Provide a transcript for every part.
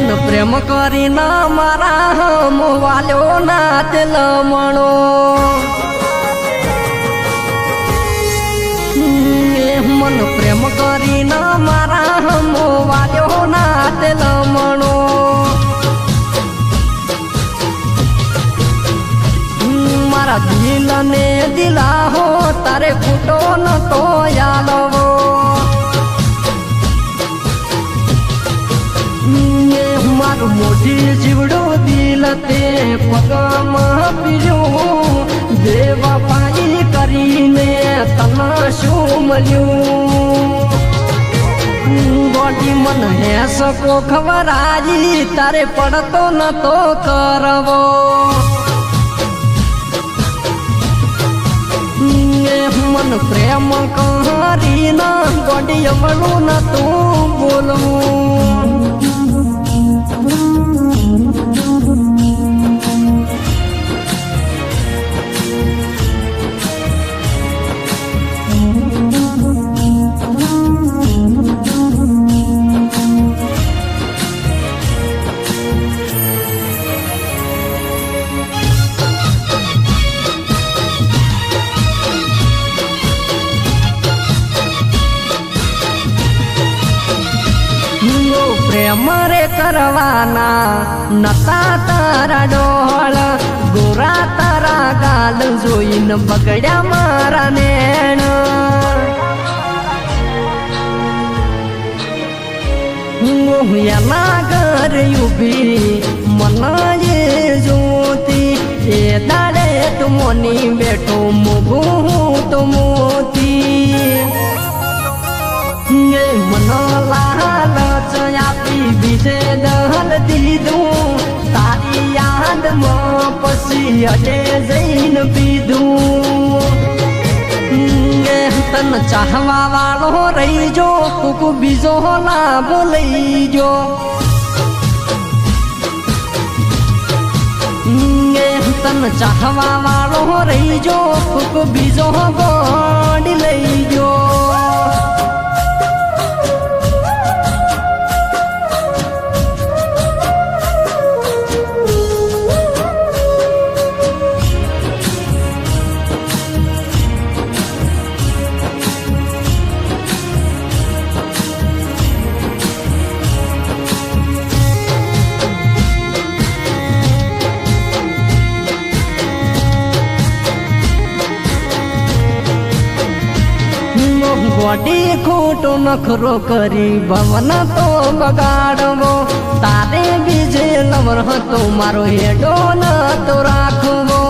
मन प्रेम करीना मारा हम वाल्यो ना दिल मणो मन प्रेम करीना मारा हम वाल्यो ना दिल मणो मारा दिल ने दिला हो तारे फूटो न तो यादवो मारू मोटी जीवड़ो दिल ते पगम पीरो देवा पाई करीने तना शो मल्यो बॉडी मन है सको खबर आई तारे पड़तो न तो करवो मन प्रेम करीना बॉडी अवलो न तो बोलो प्रेम रे करवाना नता तारा डोल गोरा तारा गाल जोईन बगड्या मारा नैन मोहयाला घर उभी मना ये ज्योति ए दाड़े तुमनी बैठो मुगु तो मोती ये मना लालच यापी बीजे दहल दीदू तारी याद में पसी अजे जैन पीदू ये तन चाहवा वालो रही जो कुकु बीजो ला बोलई जो ये तन चाहवा वालो रही जो कुकु बीजो गोड़ी लई जो बॉडी खोटो नखरो करी भवन तो बगाड़वो तारे बीजे लवर तो मारो हेडो न तो राखवो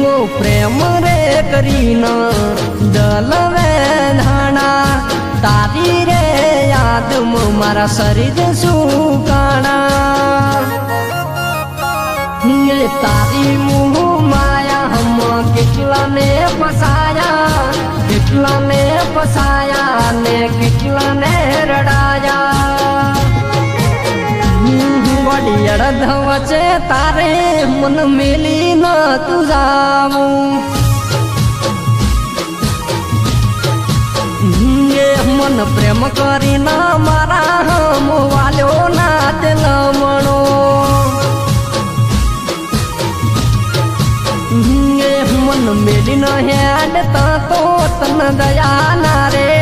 वो प्रेम रे करीना दलवे धाना तारी रे याद में मारा शरीर सुकाना ये तारी मुँह माया हम कितला ने फसाया ने कितला ने रड़ाया बड़ी अड़ध वचे तारे मन मिली न तू जाऊं ये मन प्रेम करीना मारा हम वाल्यो ना दिल मणो मन मेली न हेड तो तन दया ना रे